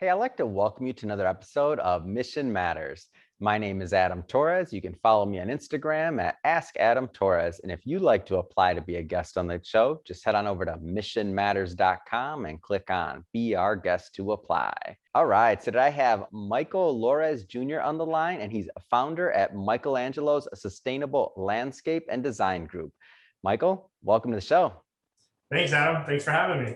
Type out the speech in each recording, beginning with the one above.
Hey, I'd like to welcome you to another episode of Mission Matters. My name is Adam Torres. You can follow me on Instagram at Ask Adam Torres. And if you'd like to apply to be a guest on the show, just head on over to missionmatters.com and click on Be Our Guest to apply. All right, so today I have Michaelangelo Jr. on the line, and he's a founder at Michaelangelos Sustainable Landscape and Design Group. Michael, welcome to the show. Thanks, Adam. Thanks for having me.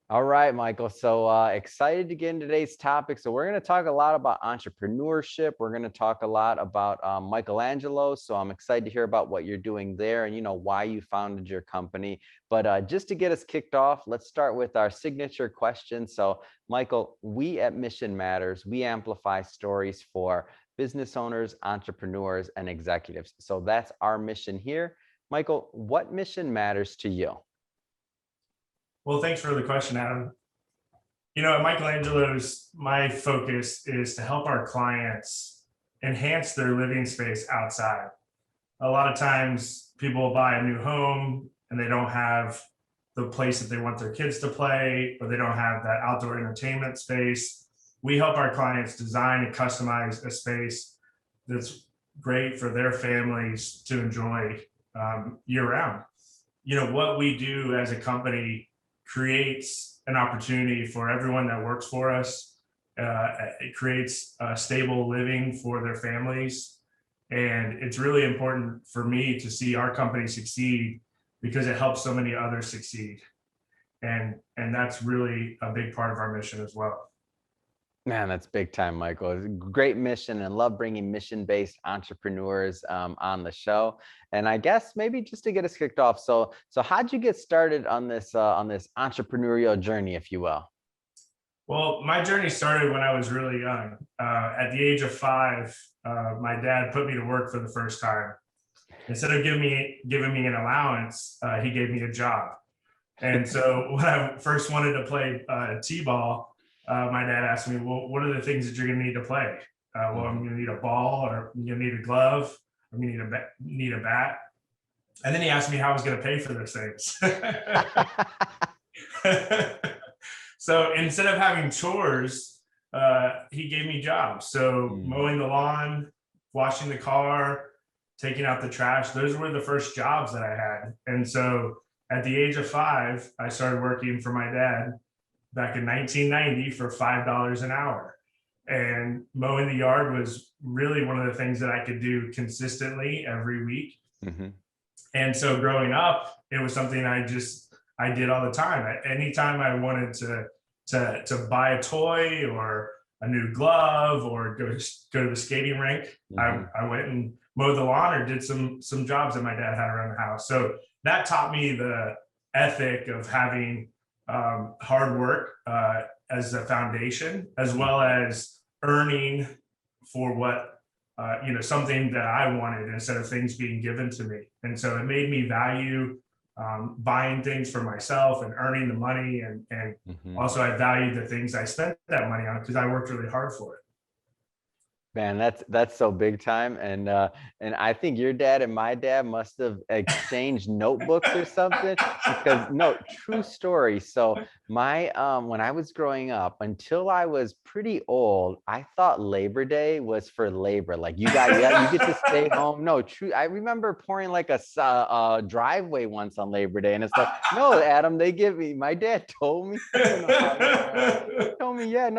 All right, Michael. So excited to get into today's topic. So we're going to talk a lot about entrepreneurship. We're going to talk a lot about Michaelangelo. So I'm excited to hear about what you're doing there and, why you founded your company. But just to get us kicked off, let's start with our signature question. So Michael, we at Mission Matters, we amplify stories for business owners, entrepreneurs, and executives. So that's our mission here. Michael, what mission matters to you? Well, thanks for the question, Adam. At Michaelangelo's, my focus is to help our clients enhance their living space outside. A lot of times people buy a new home and they don't have the place that they want their kids to play, or they don't have that outdoor entertainment space. We help our clients design and customize a space that's great for their families to enjoy year round. What we do as a company creates an opportunity for everyone that works for us. It creates a stable living for their families. And it's really important for me to see our company succeed because it helps so many others succeed. And that's really a big part of our mission as well. Man, that's big time, Michael. It's a great mission, and love bringing mission-based entrepreneurs on the show. And I guess maybe just to get us kicked off, so how'd you get started on this entrepreneurial journey, if you will? Well, my journey started when I was really young. At the age of 5, my dad put me to work for the first time. Instead of giving me an allowance, he gave me a job. And so when I first wanted to play t-ball, my dad asked me, well, what are the things that you're going to need to play? Well, I'm going to need a ball, or I'm going to need a glove, I'm going to need a bat. And then he asked me how I was going to pay for those things. So instead of having chores, he gave me jobs. So mowing the lawn, washing the car, taking out the trash, those were the first jobs that I had. And so at the age of 5, I started working for my dad back in 1990 for $5 an hour. And mowing the yard was really one of the things that I could do consistently every week. Mm-hmm. And so growing up, it was something I did all the time. Anytime I wanted to buy a toy or a new glove or go to the skating rink, mm-hmm. I went and mowed the lawn or did some jobs that my dad had around the house. So that taught me the ethic of having hard work as a foundation, as well as earning for what something that I wanted instead of things being given to me. And so it made me value buying things for myself and earning the money, and mm-hmm. also I valued the things I spent that money on because I worked really hard for it. Man, that's so big time. And I think your dad and my dad must have exchanged notebooks or something, because true story. So my when I was growing up, until I was pretty old, I thought Labor Day was for labor. Like you get to stay home. No, true. I remember pouring like a driveway once on Labor Day, and it's like, no, Adam, my dad told me,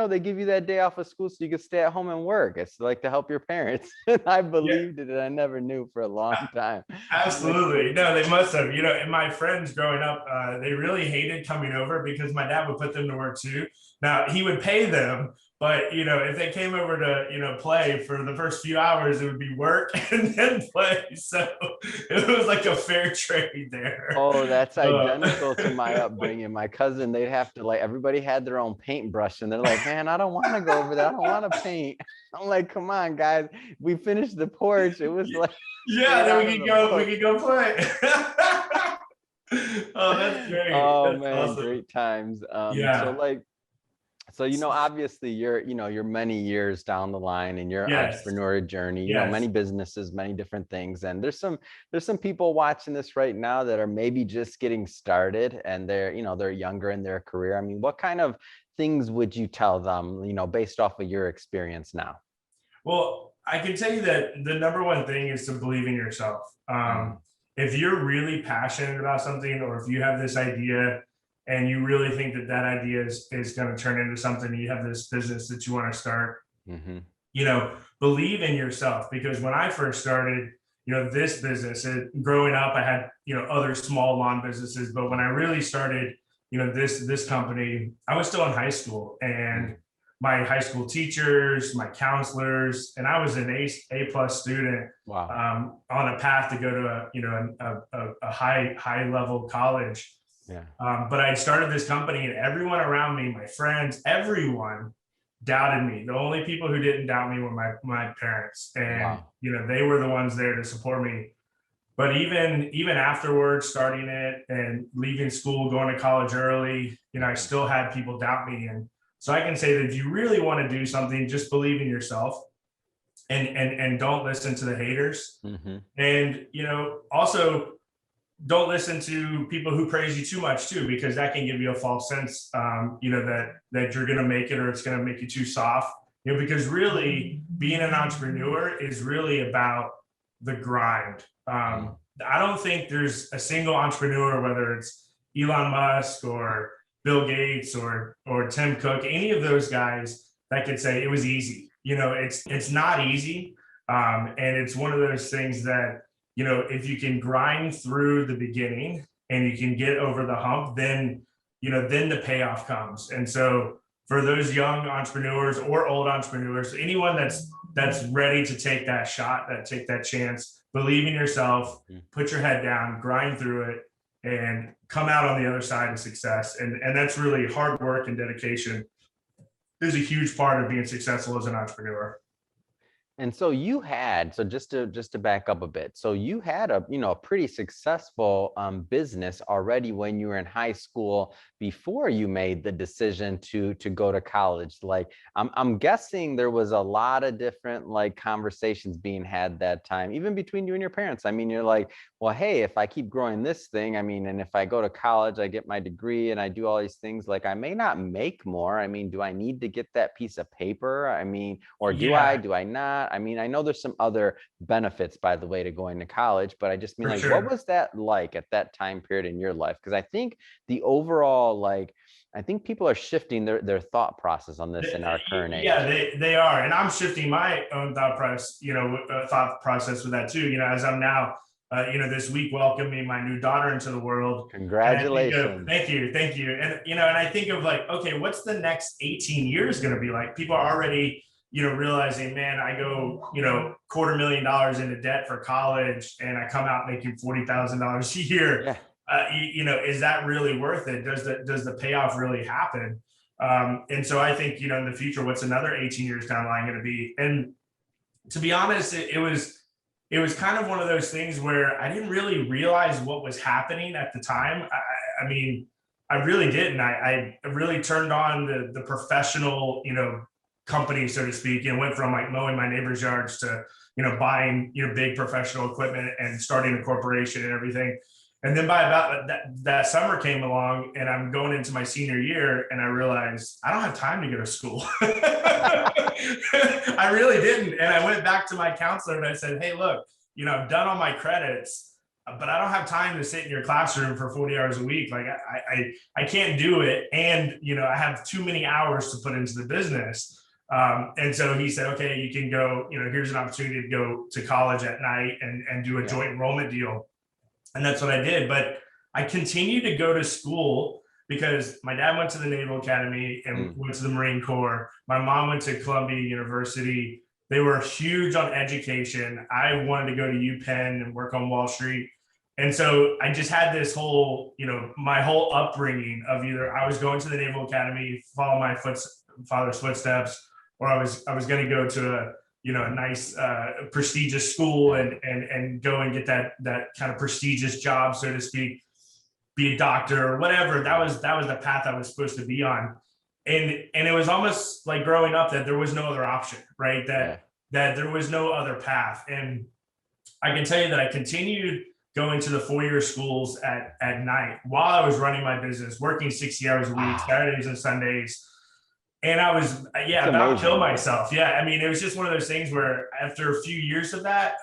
they give you that day off of school so you can stay at home and work. It's like to help your parents. And I believed it, and I never knew for a long time. Absolutely. No, they must have. And my friends growing up, they really hated coming over because my dad would put them to work too. Now, he would pay them, but if they came over to play for the first few hours, it would be work and then play. So it was like a fair trade there. Oh, that's identical to my upbringing. My cousin, they'd have to, like, everybody had their own paintbrush, and they're like, man, I don't want to go over there. I don't want to paint. I'm like, come on, guys. We finished the porch. It was like, then we could go play. Oh, that's great. Oh, that's man, awesome. Great times. So obviously you're many years down the line in your entrepreneurial journey, many businesses, many different things. And there's some people watching this right now that are maybe just getting started, and they're younger in their career. I mean, what kind of things would you tell them, based off of your experience now? Well, I can tell you that the number one thing is to believe in yourself. Mm, If you're really passionate about something, or if you have this idea and you really think that that idea is going to turn into something, you have this business that you want to start, mm-hmm. believe in yourself. Because when I first started, this business, growing up, I had, other small lawn businesses. But when I really started, this company, I was still in high school, and my high school teachers, my counselors, and I was an A plus student, Wow. on a path to go to a high level college. Yeah. But I started this company, and everyone around me, my friends, everyone doubted me. The only people who didn't doubt me were my parents, and Wow. they were the ones there to support me. But even afterwards, starting it and leaving school, going to college early, I still had people doubt me. And so I can say that if you really want to do something, just believe in yourself, and don't listen to the haters. Mm-hmm. And also don't listen to people who praise you too much too, because that can give you a false sense, that you're going to make it, or it's going to make you too soft. Because really being an entrepreneur is really about the grind. I don't think there's a single entrepreneur, whether it's Elon Musk or Bill Gates or Tim Cook, any of those guys, that could say it was easy. It's not easy, and it's one of those things that, if you can grind through the beginning and you can get over the hump, then the payoff comes. And so for those young entrepreneurs or old entrepreneurs, anyone that's ready to take that shot, take that chance, believe in yourself, put your head down, grind through it, and come out on the other side of success. And that's really hard work, and dedication is a huge part of being successful as an entrepreneur. And so so just to back up a bit, so you had a pretty successful business already when you were in high school, before you made the decision to go to college. Like I'm guessing there was a lot of different like conversations being had that time, even between you and your parents. I mean, you're like, well, hey, if I keep growing this thing, I mean, and if I go to college, I get my degree and I do all these things, like I may not make more. I mean, do I need to get that piece of paper? I mean, or do Yeah, I not? I mean, I know there's some other benefits, by the way, to going to college, but I just mean, for like, what sure. was that like at that time period in your life? Because I think the overall, like, I think people are shifting their thought process on this in our current Yeah, age. they are, and I'm shifting my own thought process with that too. As I'm now, this week welcoming my new daughter into the world, and I think of, Congratulations. thank you, and I think of like, okay, what's the next 18 years going to be like? People are already, realizing, man, I go, $250,000 into debt for college, and I come out making $40,000 a year. Yeah. Is that really worth it? Does the payoff really happen? And so I think, in the future, what's another 18 years down the line going to be? And to be honest, it was kind of one of those things where I didn't really realize what was happening at the time. I mean, I really didn't. I really turned on the professional, company, so to speak, and went from like mowing my neighbor's yards to, buying, big professional equipment and starting a corporation and everything. And then by about that summer came along, and I'm going into my senior year, and I realized I don't have time to go to school. I really didn't. And I went back to my counselor and I said, hey, look, I've done all my credits, but I don't have time to sit in your classroom for 40 hours a week. Like I can't do it. And, I have too many hours to put into the business. And so he said, okay, you can go, here's an opportunity to go to college at night and do a joint enrollment deal. And that's what I did. But I continued to go to school because my dad went to the Naval Academy and went to the Marine Corps. My mom went to Columbia University. They were huge on education. I wanted to go to UPenn and work on Wall Street. And so I just had this whole, my whole upbringing of either I was going to the Naval Academy, follow my father's footsteps, or I was going to go to a nice prestigious school and go and get that kind of prestigious job, so to speak, be a doctor or whatever. That was the path I was supposed to be on. And it was almost like growing up that there was no other option, right? That there was no other path. And I can tell you that I continued going to the 4-year schools at night while I was running my business, working 60 hours a week, Saturdays and Sundays. And I was, It's about to kill amazing. myself. Yeah. I mean, it was just one of those things where after a few years of that,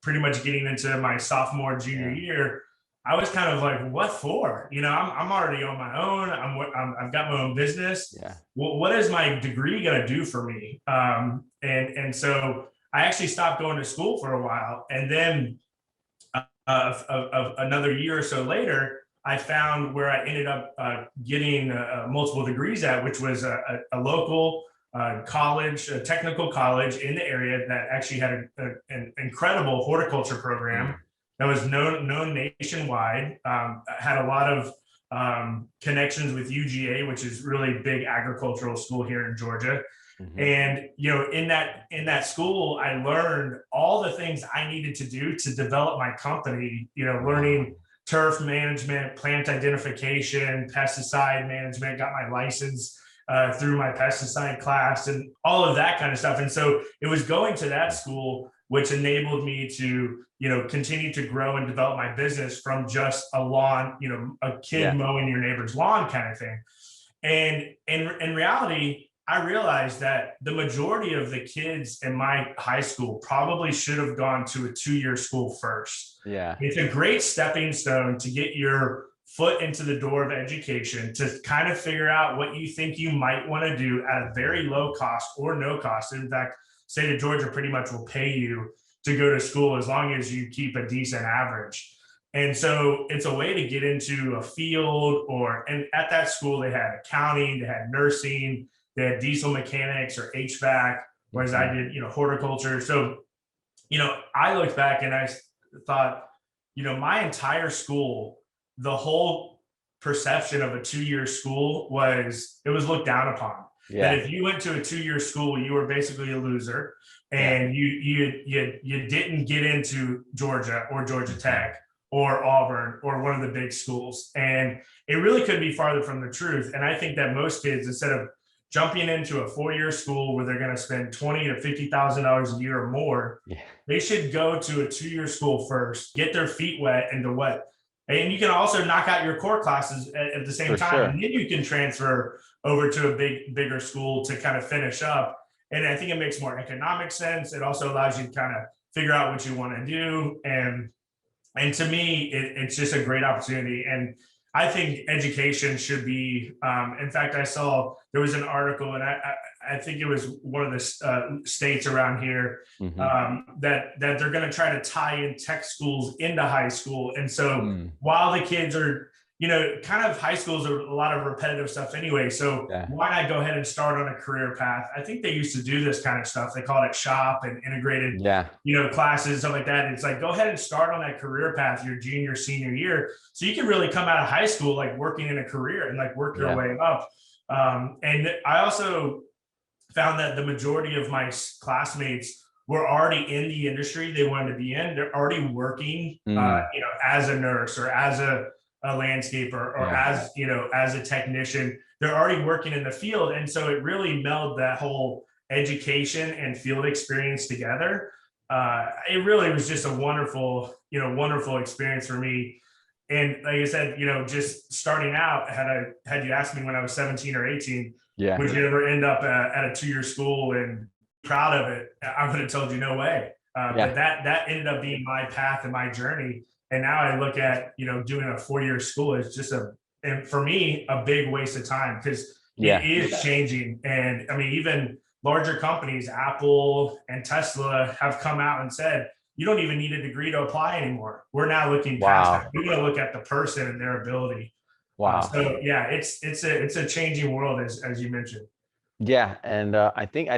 pretty much getting into my sophomore, junior Yeah. year, I was kind of like, what for? I'm already on my own. I've got my own business. Yeah. What is my degree going to do for me? And so I actually stopped going to school for a while. And then of another year or so later, I found where I ended up getting multiple degrees at, which was a local college, a technical college in the area that actually had an incredible horticulture program that was known nationwide. Had a lot of connections with UGA, which is really big agricultural school here in Georgia. And in that school, I learned all the things I needed to do to develop my company. Learning turf management, plant identification, pesticide management. Got my license through my pesticide class and all of that kind of stuff. And so it was going to that school which enabled me to continue to grow and develop my business from just a lawn, a kid mowing your neighbor's lawn kind of thing. And in reality, I realized that the majority of the kids in my high school probably should have gone to a 2-year school first. Yeah. It's a great stepping stone to get your foot into the door of education, to kind of figure out what you think you might want to do at a very low cost or no cost. In fact, state of Georgia pretty much will pay you to go to school as long as you keep a decent average. And so it's a way to get into a field, and at that school, they had accounting, they had nursing, they had diesel mechanics or HVAC, whereas I did, horticulture. So, I looked back and I thought, my entire school, the whole perception of a 2-year school was looked down upon. Yeah. That if you went to a 2-year school, you were basically a loser, and you didn't get into Georgia or Georgia Tech or Auburn or one of the big schools. And it really couldn't be farther from the truth. And I think that most kids, instead of jumping into a 4-year school where they're going to spend $20,000 to $50,000 a year or more, they should go to a 2-year school first, get their feet wet into what. And you can also knock out your core classes at the same time, and then you can transfer over to a bigger school to kind of finish up. And I think it makes more economic sense. It also allows you to kind of figure out what you want to do. And to me, it's just a great opportunity. And I think education should be, in fact, I saw there was an article, and I think it was one of the states around here that they're going to try to tie in tech schools into high school. And so while the kids are, kind of high schools are a lot of repetitive stuff anyway. So why not go ahead and start on a career path? I think they used to do this kind of stuff. They called it shop and integrated, classes, stuff like that. It's like, go ahead and start on that career path your junior, senior year. So you can really come out of high school, like working in a career and like work your way up. And I also found that the majority of my classmates were already in the industry they wanted to be in. They're already working, as a nurse or as a landscaper or as a technician. They're already working in the field. And so it really melded that whole education and field experience together. It really was just a wonderful experience for me. And like I said, just starting out, had you asked me when I was 17 or 18, would you ever end up at a 2-year school and proud of it? I would have told you no way. But that ended up being my path and my journey. And now I look at, doing a 4-year school as just and for me, a big waste of time, because it is changing. And I mean, even larger companies, Apple and Tesla, have come out and said, you don't even need a degree to apply anymore. We're now looking past that. We're going to look at the person and their ability. So it's a changing world, as you mentioned. Yeah. And I think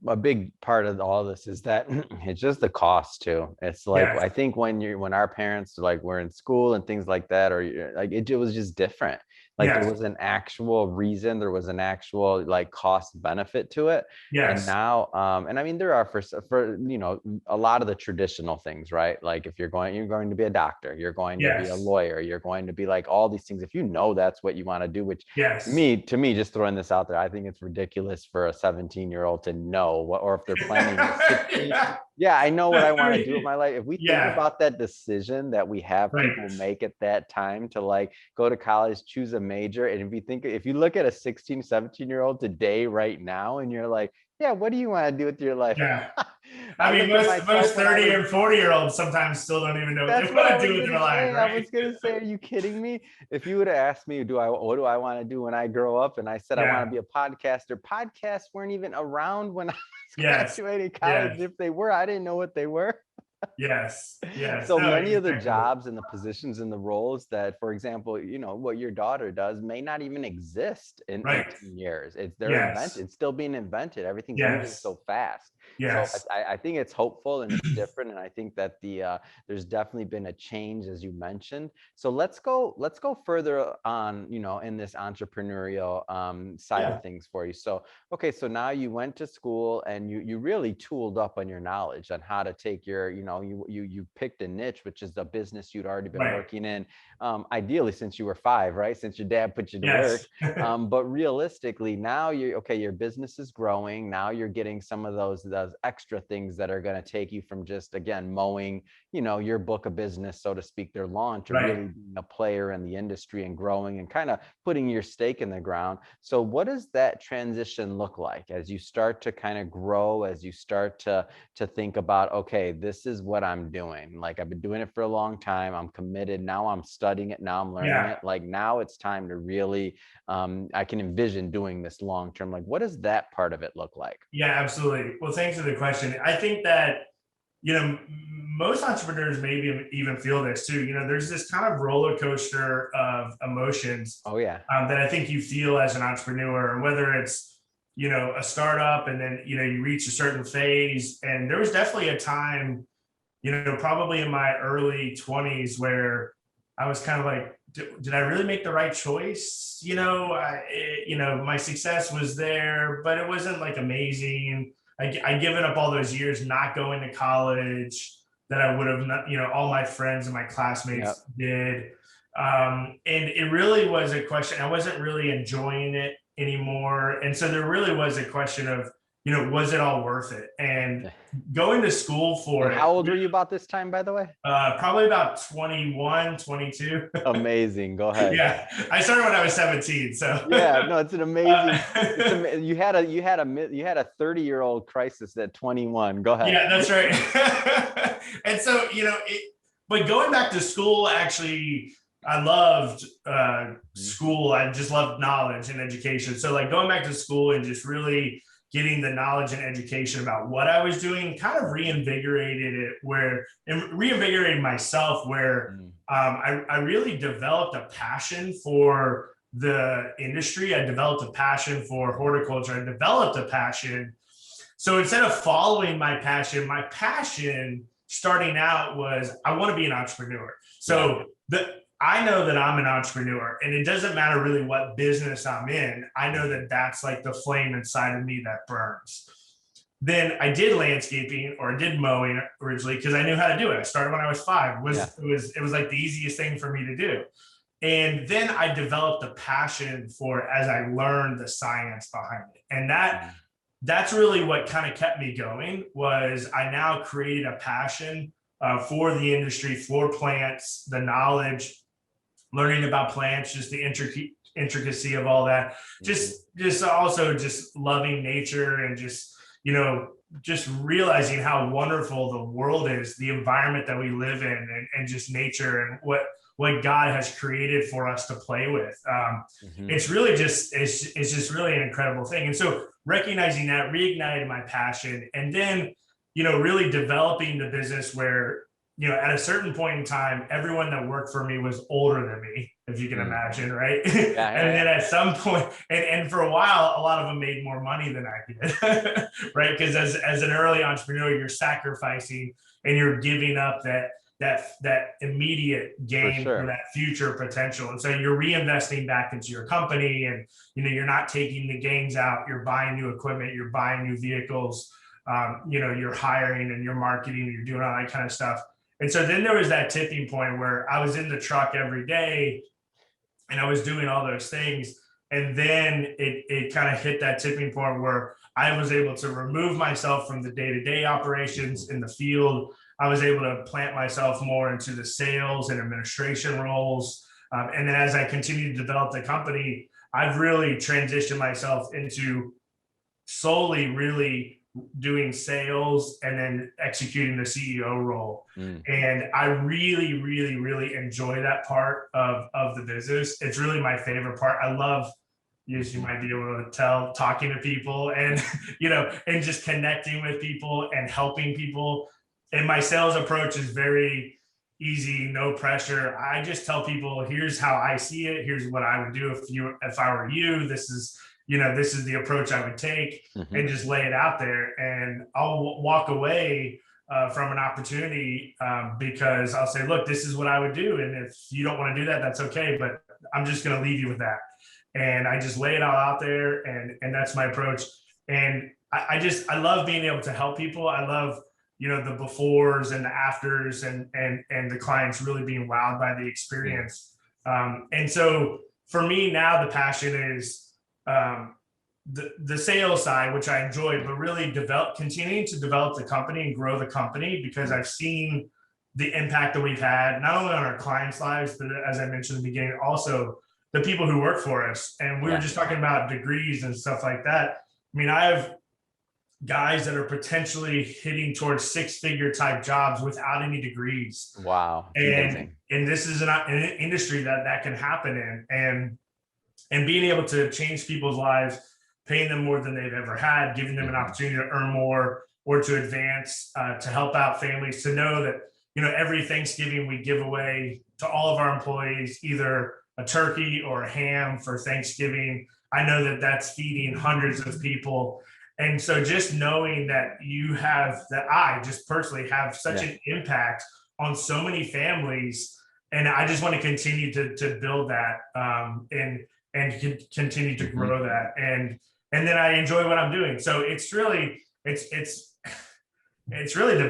a big part of all this is that it's just the cost too. It's like, I think when our parents were in school and things like that, or like it was just different. Like there was an actual reason, there was an actual cost benefit to it. And now, and I mean, there are for a lot of the traditional things, right? Like if you're going to be a doctor, you're going to be a lawyer, you're going to be all these things. If that's what you want to do, which to me, just throwing this out there, I think it's ridiculous for a 17-year-old to know what, or if they're planning Yeah, I know what I want to do with my life. If we think Yeah, about that decision that we have right. people make at that time to like go to college, choose a major. And if you look at a 16, 17-year-old today, right now, and you're like, yeah, what do you want to do with your life? Yeah. I I mean, look at most myself when I 30 was, and 40-year-olds sometimes still don't even know what they that's what I want to was do with gonna their lives, say. I right? was gonna say, are you kidding me? If you would have asked me, what do I want to do when I grow up? And I said I want to Yeah. be a podcaster. Podcasts weren't even around when I was Yes. graduating college. Yes. If they were, I didn't know what they were. Yes. Yes. So No, many of the exactly. jobs and the positions and the roles that, for example, what your daughter does may not even exist in Right. 18 years. They're Yes. invented. It's still being invented. Everything's moving Yes. so fast. So Yes. I think it's hopeful and it's different. And I think that there's definitely been a change, as you mentioned. So let's go further on, in this entrepreneurial side Yeah. of things for you. So okay, so now you went to school and you really tooled up on your knowledge on how to take you picked a niche, which is the business you'd already been Right. working in, ideally since you were 5, right? Since your dad put you to work. Yes. But realistically, now your business is growing. Now you're getting some of those extra things that are going to take you from just, again, mowing, your book of business, so to speak, their lawn, to Right. really being a player in the industry and growing and kind of putting your stake in the ground. So what does that transition look like as you start to kind of grow, as you start to think about, okay, this is what I'm doing. Like, I've been doing it for a long time. I'm committed. Now I'm studying it. Now I'm learning Yeah. it. Like, now it's time to really, I can envision doing this long term. Like, what does that part of it look like? Yeah, absolutely. Well, thanks for the question. I think that, most entrepreneurs maybe even feel this too. There's this kind of roller coaster of emotions Oh, yeah. that I think you feel as an entrepreneur, and whether it's, a startup and then, you reach a certain phase. And there was definitely a time, probably in my early 20s where I was kind of like, did I really make the right choice? My success was there, but it wasn't like amazing. I'd given up all those years not going to college that I would have not, all my friends and my Yeah. classmates did. And it really was a question. I wasn't really enjoying it anymore. And so there really was a question of, was it all worth it? And going to school for And it, how old were you about this time, by the way? probably about 21, 22. Amazing. Go ahead. Yeah, I started when I was 17. So, Yeah, no, it's an amazing. uh, You had a 30-year-old crisis at 21. Go ahead. yeah, that's right. And so, but going back to school, actually, I loved school. I just loved knowledge and education. So, like, going back to school and just really getting the knowledge and education about what I was doing kind of reinvigorated myself, where I really developed a passion for the industry. I developed a passion for horticulture. I developed a passion. So instead of following my passion starting out was, I want to be an entrepreneur. So I know that I'm an entrepreneur, and it doesn't matter really what business I'm in. I know that that's like the flame inside of me that burns. Then I did landscaping, or I did mowing originally because I knew how to do it. I started when I was 5. It was like the easiest thing for me to do. And then I developed a passion for it as I learned the science behind it. And that's really what kind of kept me going. Was I now created a passion for the industry, for plants, the knowledge, learning about plants, just the intricacy of all that, just also just loving nature, and just realizing how wonderful the world is, the environment that we live in, and just nature, and what God has created for us to play with. It's really it's just really an incredible thing. And so recognizing that reignited my passion, and then, really developing the business where, at a certain point in time, everyone that worked for me was older than me, if you can imagine, right? And then at some point, and for a while, a lot of them made more money than I did, right? Because as an early entrepreneur, you're sacrificing and you're giving up that immediate gain for that future potential. And so you're reinvesting back into your company, and you're not taking the gains out. You're buying new equipment, you're buying new vehicles, you're hiring and you're marketing, you're doing all that kind of stuff. And so then there was that tipping point where I was in the truck every day and I was doing all those things. And then it kind of hit that tipping point where I was able to remove myself from the day-to-day operations in the field. I was able to plant myself more into the sales and administration roles. And then as I continued to develop the company, I've really transitioned myself into solely really doing sales and then executing the CEO role. And I really, really, really enjoy that part of the business. It's really my favorite part. I love, as you might be able to tell, talking to people and, and just connecting with people and helping people. And my sales approach is very easy, no pressure. I just tell people, here's how I see it. Here's what I would do if I were you. This is the approach I would take, and just lay it out there. And I'll walk away from an opportunity because I'll say, look, this is what I would do. And if you don't want to do that, that's okay. But I'm just going to leave you with that. And I just lay it all out there. And that's my approach. And I love being able to help people. I love, the befores and the afters and the clients really being wowed by the experience. And so for me now, the passion is the sales side, which I enjoy, but really continuing to develop the company and grow the company, because I've seen the impact that we've had, not only on our clients' lives, but as I mentioned in the beginning, also the people who work for us. And we were just talking about degrees and stuff like that. I mean, I have guys that are potentially hitting towards six-figure type jobs without any degrees. Wow. And this is an industry that can happen in. And being able to change people's lives, paying them more than they've ever had, giving them an opportunity to earn more or to advance, to help out families, to know that, every Thanksgiving we give away to all of our employees either a turkey or a ham for Thanksgiving. I know that that's feeding hundreds of people. And so just knowing that I just personally have such an impact on so many families, and I just want to continue to build that and continue to grow that. And then I enjoy what I'm doing. So it's really the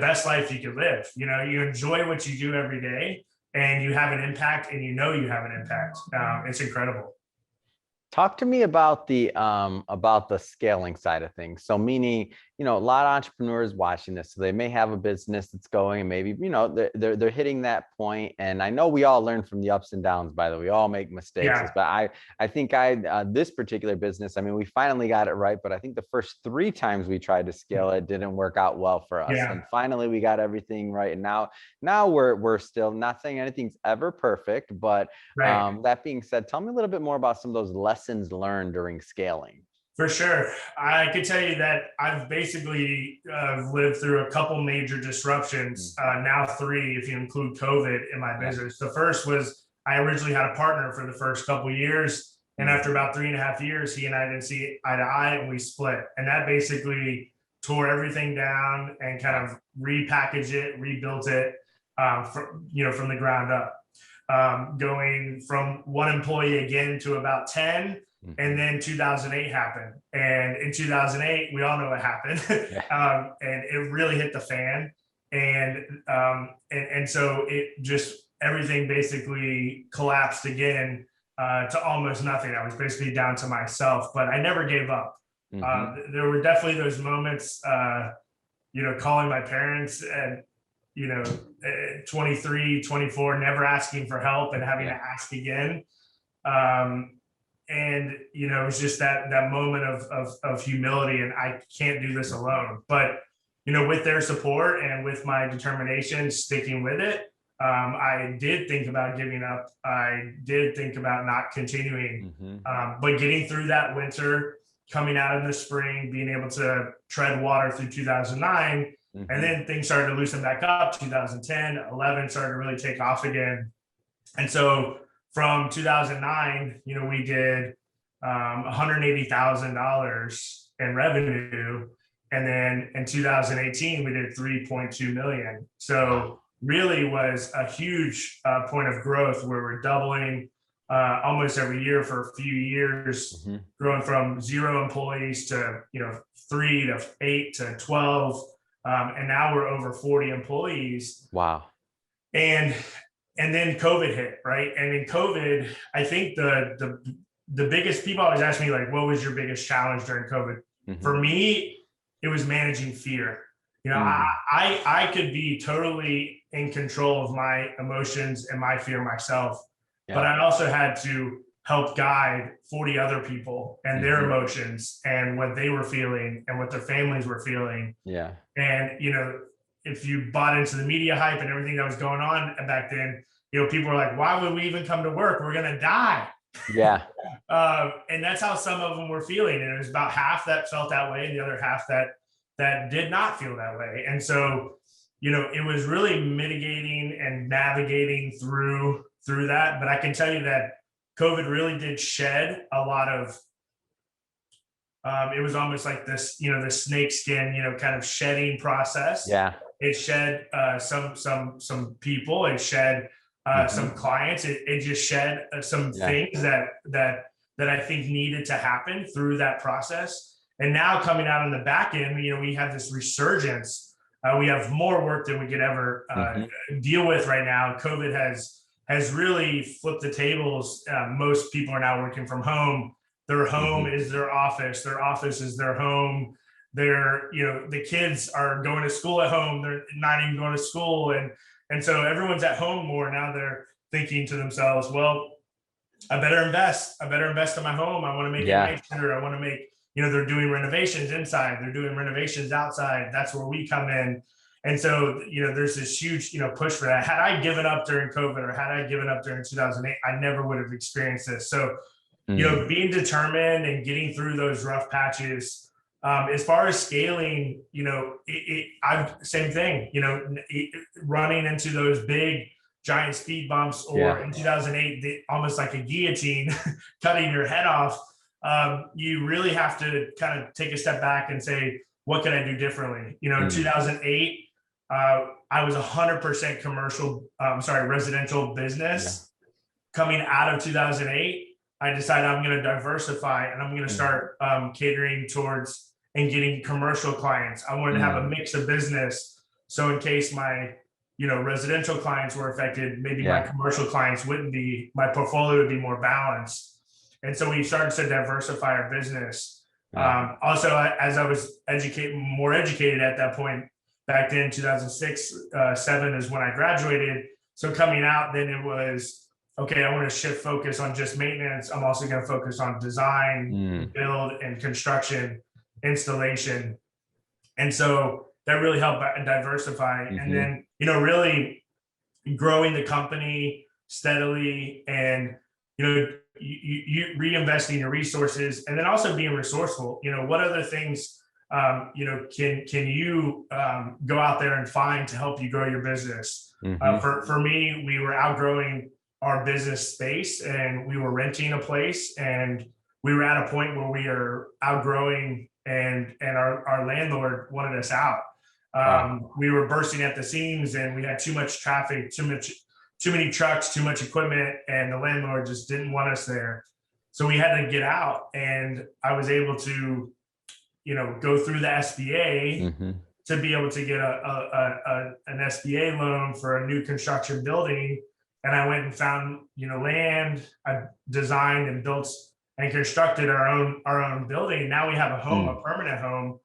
best life you can live. You enjoy what you do every day, and you have an impact, and you have an impact. It's incredible. Talk to me about the scaling side of things. So meaning, a lot of entrepreneurs watching this, so they may have a business that's going, and maybe, they're hitting that point. And I know we all learn from the ups and downs, by the way, we all make mistakes. But I think this particular business, I mean, we finally got it right, but I think the first 3 times we tried to scale it didn't work out well for us. And finally we got everything right. And now we're still not saying anything's ever perfect, but that being said, tell me a little bit more about some of those lessons learned during scaling. For sure. I could tell you that I've basically lived through a couple major disruptions, now 3, if you include COVID in my business. The first was I originally had a partner for the first couple of years. And after about 3.5 years, he and I didn't see eye to eye, and we split. And that basically tore everything down and kind of repackaged it, rebuilt it from the ground up. Going from 1 employee again to about 10. And then 2008 happened. And in 2008, we all know what happened. And it really hit the fan. And so it just, everything basically collapsed again to almost nothing. I was basically down to myself, but I never gave up. There were definitely those moments, calling my parents at, 23, 24, never asking for help and having to ask again. And, it was just that moment of humility, and I can't do this alone. But, with their support and with my determination, sticking with it, I did think about giving up. I did think about not continuing. But getting through that winter, coming out in the spring, being able to tread water through 2009, and then things started to loosen back up. 2010, 11 started to really take off again. And so from 2009, we did $180,000 in revenue. And then in 2018, we did 3.2 million. So really was a huge point of growth, where we're doubling almost every year for a few years, growing from 0 employees to 3 to 8 to 12. And now we're over 40 employees. Wow. And then COVID hit, right? And in COVID, I think the the biggest, people always ask me like, what was your biggest challenge during COVID? For me, it was managing fear. I could be totally in control of my emotions and my fear myself, but I also had to help guide 40 other people and their emotions and what they were feeling and what their families were feeling. And, if you bought into the media hype and everything that was going on back then, people were like, why would we even come to work? We're going to die. And that's how some of them were feeling. And it was about half that felt that way and the other half that did not feel that way. And so, it was really mitigating and navigating through that. But I can tell you that COVID really did shed a lot of, it was almost like this, the snake skin, kind of shedding process. It shed some people, it shed some clients, it just shed some things that I think needed to happen through that process. And now coming out on the back end, we have this resurgence. We have more work than we could ever deal with right now. COVID has really flipped the tables. Most people are now working from home. Their home is their office is their home. The kids are going to school at home. They're not even going to school. And so everyone's at home more. Now they're thinking to themselves, well, I better invest in my home. I want to make it nicer. I want to make, they're doing renovations inside. They're doing renovations outside. That's where we come in. And so, there's this huge, push for that. Had I given up during COVID or had I given up during 2008, I never would have experienced this. So, being determined and getting through those rough patches. As far as scaling, same thing, running into those big giant speed bumps, or in 2008, almost like a guillotine, cutting your head off. You really have to kind of take a step back and say, what can I do differently? In 2008, I was 100% residential business. Coming out of 2008, I decided I'm going to diversify and I'm going to start catering towards and getting commercial clients. I wanted to have a mix of business. So in case my, residential clients were affected, maybe my commercial clients wouldn't be, my portfolio would be more balanced. And so we started to diversify our business. Also, as I was more educated at that point, back then, 2006, 7 is when I graduated. So coming out, then it was, okay, I want to shift focus on just maintenance. I'm also going to focus on design, build, and construction, installation. And so that really helped diversify. And then, really growing the company steadily and, you reinvesting your resources, and then also being resourceful. What other things, can you go out there and find to help you grow your business? For me, we were outgrowing our business space and we were renting a place, and we were at a point where we are outgrowing and our landlord wanted us out. We were bursting at the seams and we had too much traffic, too many trucks, too much equipment, and the landlord just didn't want us there. So we had to get out, and I was able to, go through the SBA to be able to get an SBA loan for a new construction building. And I went and found, land. I designed and built and constructed our own building. Now we have a home, a permanent home.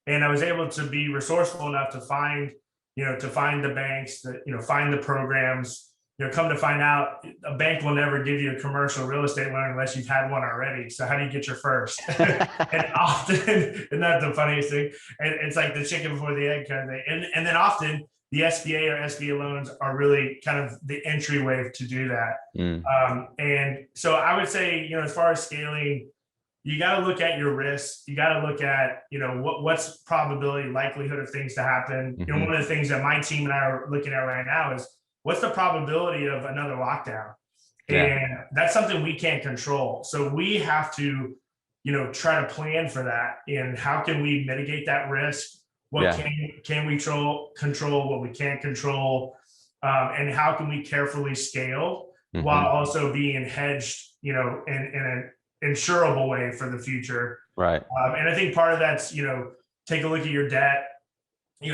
And I was able to be resourceful enough to find the banks, find the programs. Come to find out, a bank will never give you a commercial real estate loan unless you've had one already. So how do you get your first? And often, isn't that the funniest thing? And it's like the chicken before the egg kind of thing. And then often the SBA or SBA loans are really kind of the entryway to do that. And so I would say, as far as scaling, you got to look at your risk. You got to look at, what's probability, likelihood of things to happen. One of the things that my team and I are looking at right now is, what's the probability of another lockdown? And that's something we can't control. So we have to, try to plan for that. And how can we mitigate that risk? What can we control, what we can't control? And how can we carefully scale while also being hedged, in an insurable way for the future? Right. And I think part of that's, take a look at your debt.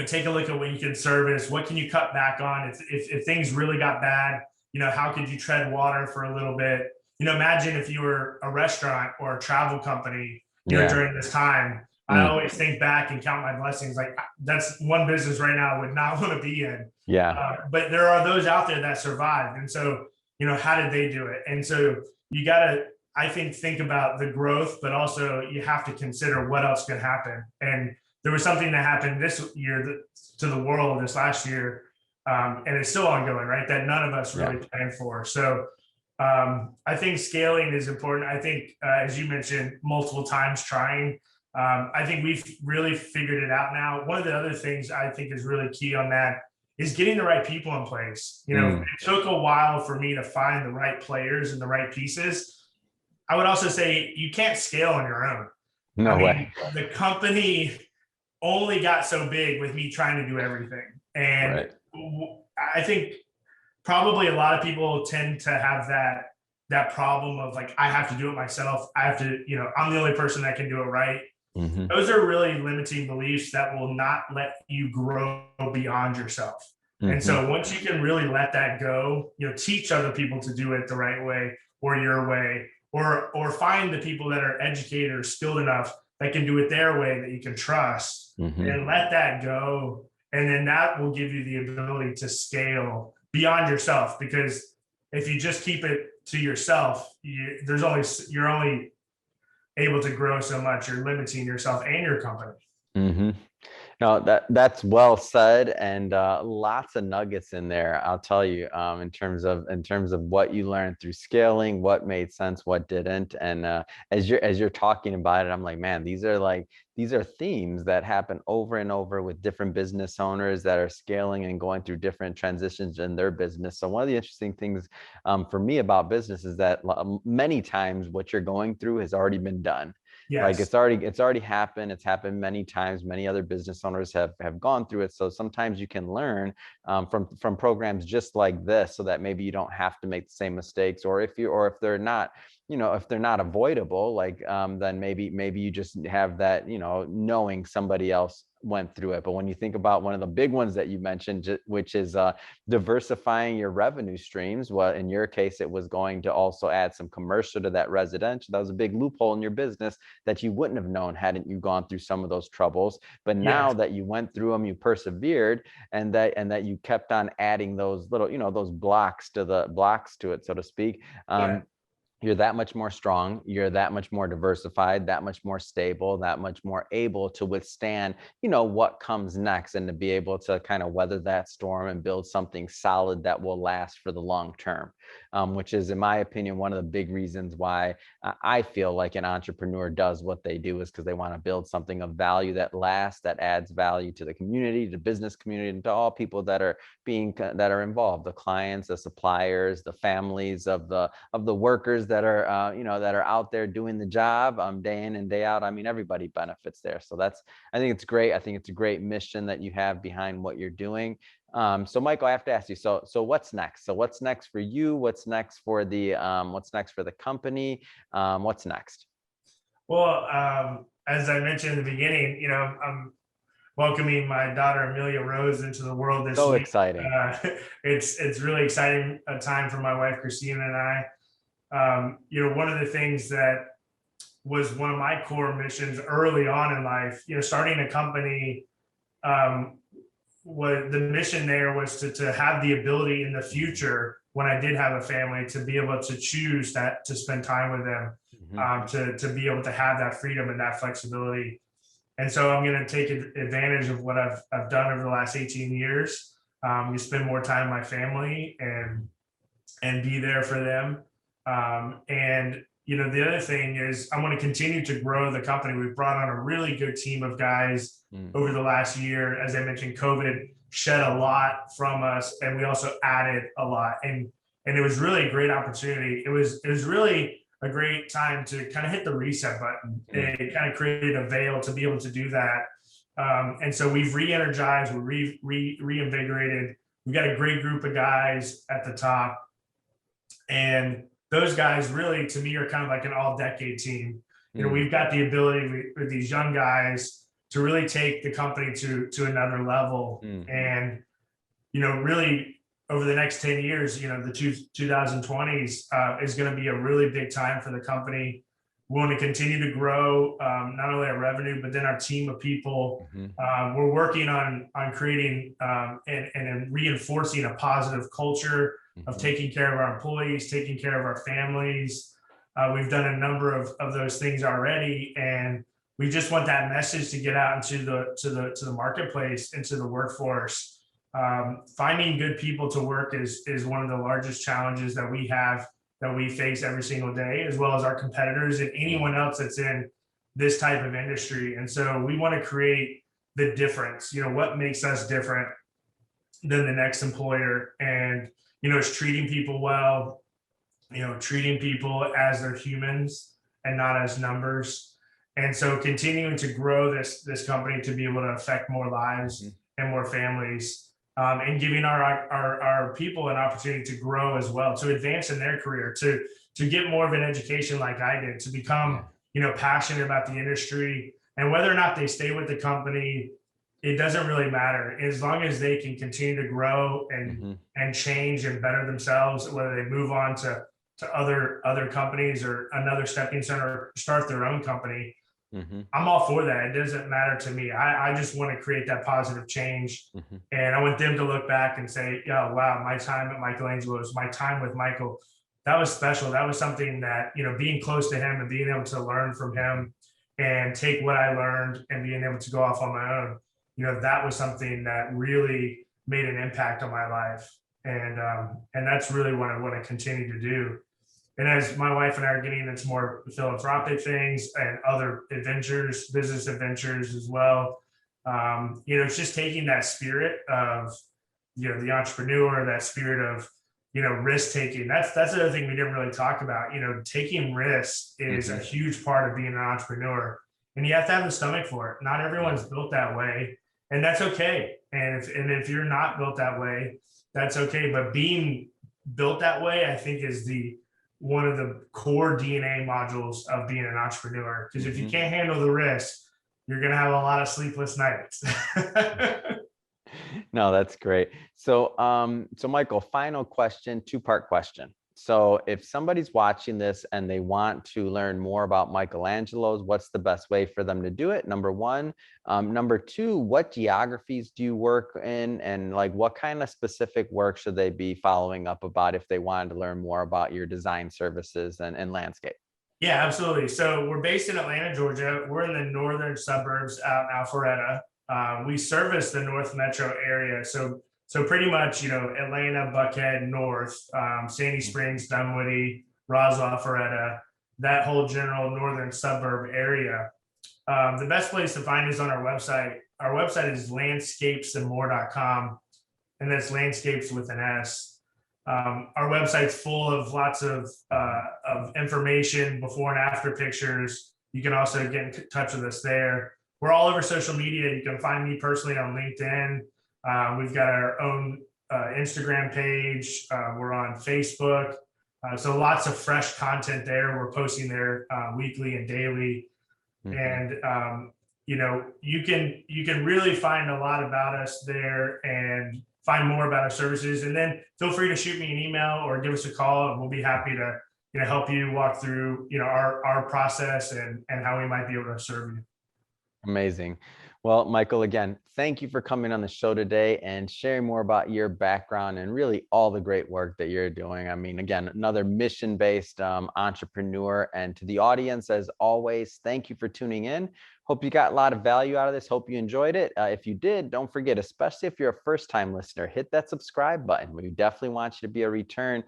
Take a look at what you can service. What can you cut back on? If things really got bad, how could you tread water for a little bit? imagine if you were a restaurant or a travel company, Yeah. during this time. I Mm. always think back and count my blessings. Like, that's one business right now I would not want to be in. Yeah. But there are those out there that survived. And so, how did they do it? And so you got to, I think about the growth, but also you have to consider what else can happen. And there was something that happened this year to the world this last year, and it's still ongoing, right? That none of us really planned for. So I think scaling is important. I think, as you mentioned, multiple times trying. I think we've really figured it out now. One of the other things I think is really key on that is getting the right people in place. It took a while for me to find the right players and the right pieces. I would also say you can't scale on your own. No way. The company only got so big with me trying to do everything. And I think probably a lot of people tend to have that problem of like, I have to do it myself. I have to, I'm the only person that can do it right. Mm-hmm. Those are really limiting beliefs that will not let you grow beyond yourself. Mm-hmm. And so once you can really let that go, teach other people to do it the right way or your way, or find the people that are educated or skilled enough that can do it their way that you can trust, and let that go. And then that will give you the ability to scale beyond yourself. Because if you just keep it to yourself, you're only able to grow so much. You're limiting yourself and your company. Mm-hmm. No, that's well said, and lots of nuggets in there. I'll tell you, in terms of what you learned through scaling, what made sense, what didn't, and as you're talking about it, I'm like, man, these are themes that happen over and over with different business owners that are scaling and going through different transitions in their business. So one of the interesting things for me about business is that many times what you're going through has already been done. Yes. Like it's already happened. It's happened many times. Many other business owners have gone through it. So sometimes you can learn from programs just like this, so that maybe you don't have to make the same mistakes, or if they're not, if they're not avoidable, like then maybe you just have that, knowing somebody else went through it. But when you think about one of the big ones that you mentioned, which is diversifying your revenue streams, well, in your case, it was going to also add some commercial to that residential. That was a big loophole in your business that you wouldn't have known hadn't you gone through some of those troubles. But now that you went through them, you persevered, and that you kept on adding those little, those blocks to it, so to speak. You're that much more strong, you're that much more diversified, that much more stable, that much more able to withstand, what comes next, and to be able to kind of weather that storm and build something solid that will last for the long term, which is, in my opinion, one of the big reasons why I feel like an entrepreneur does what they do, is because they want to build something of value that lasts, that adds value to the community, the business community, and to all people that are involved, the clients, the suppliers, the families of the workers that are out there doing the job day in and day out. I mean, everybody benefits there. So I think it's great. I think it's a great mission that you have behind what you're doing. So Michael, I have to ask you, so what's next? So what's next for you? What's next for the company? What's next? Well, as I mentioned in the beginning, I'm welcoming my daughter Amelia Rose into the world this week. So exciting. It's really exciting time for my wife Christina and I. One of the things that was one of my core missions early on in life, starting a company, what the mission there was to have the ability in the future, when I did have a family, to be able to choose that, to spend time with them, to be able to have that freedom and that flexibility. And so I'm going to take advantage of what I've done over the last 18 years. We spend more time with my family and be there for them. And the other thing is, I want to continue to grow the company. We've brought on a really good team of guys over the last year. As I mentioned, COVID shed a lot from us, and we also added a lot. And it was really a great opportunity. It was really a great time to kind of hit the reset button. It kind of created a veil to be able to do that. And so we've re-energized, we're reinvigorated. We've got a great group of guys at the top. And those guys really, to me, are kind of like an all-decade team. We've got the ability with these young guys to really take the company to another level. And, really over the next 10 years, you know, the 2020s is going to be a really big time for the company. We want to continue to grow not only our revenue, but then our team of people. We're working on creating and reinforcing a positive culture of taking care of our employees, taking care of our families. We've done a number of those things already, and we just want that message to get out into the marketplace, into the workforce. Finding good people to work is one of the largest challenges that we have, that we face every single day, as well as our competitors and anyone else that's in this type of industry. And so we want to create the difference. You know, what makes us different than the next employer? And, you know, it's treating people well, you know, treating people as they're humans and not as numbers. And so continuing to grow this company to be able to affect more lives and more families. And giving our people an opportunity to grow as well, to advance in their career, to get more of an education like I did, to become, you know, passionate about the industry. And whether or not they stay with the company, it doesn't really matter, as long as they can continue to grow and change and better themselves, whether they move on to other companies or another stepping stone or start their own company. I'm all for that. It doesn't matter to me. I just want to create that positive change. And I want them to look back and say, yeah, wow, my time at Michaelangelos, my time with Michael, that was special. That was something that, you know, being close to him and being able to learn from him and take what I learned and being able to go off on my own, you know, that was something that really made an impact on my life. And that's really what I want to continue to do. And as my wife and I are getting into more philanthropic things and other adventures, business adventures as well, you know, it's just taking that spirit of, you know, the entrepreneur, that spirit of, you know, risk taking. That's the other thing we didn't really talk about. You know, taking risks is a huge part of being an entrepreneur, and you have to have the stomach for it. Not everyone's built that way, and that's okay. And if you're not built that way, that's okay. But being built that way, I think, is one of the core DNA modules of being an entrepreneur. Because if you can't handle the risk, you're going to have a lot of sleepless nights. No, that's great. So, so Michael, final question, two-part question. So if somebody's watching this and they want to learn more about Michaelangelos, what's the best way for them to do it? Number one. Number two, what geographies do you work in, and like what kind of specific work should they be following up about if they wanted to learn more about your design services and landscape? Yeah, absolutely. So we're based in Atlanta, Georgia. We're in the northern suburbs out in Alpharetta. We service the North Metro area. So pretty much, you know, Atlanta, Buckhead, North, Sandy Springs, Dunwoody, Roswell, Alpharetta, that whole general northern suburb area. The best place to find us on our website. Our website is landscapesandmore.com, and that's landscapes with an S. Our website's full of lots of information, before and after pictures. You can also get in touch with us there. We're all over social media. You can find me personally on LinkedIn. We've got our own Instagram page. We're on Facebook. So lots of fresh content there. We're posting there weekly and daily. And you know, you can really find a lot about us there and find more about our services. And then feel free to shoot me an email or give us a call, and we'll be happy to, you know, help you walk through, you know, our process and how we might be able to serve you. Amazing. Well, Michael, again, thank you for coming on the show today and sharing more about your background and really all the great work that you're doing. I mean, again, another mission-based entrepreneur. And to the audience, as always, thank you for tuning in. Hope you got a lot of value out of this. Hope you enjoyed it. If you did, don't forget, especially if you're a first-time listener, hit that subscribe button. We definitely want you to be a return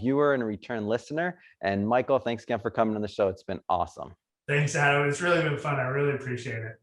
viewer and a return listener. And Michael, thanks again for coming on the show. It's been awesome. Thanks, Adam. It's really been fun. I really appreciate it.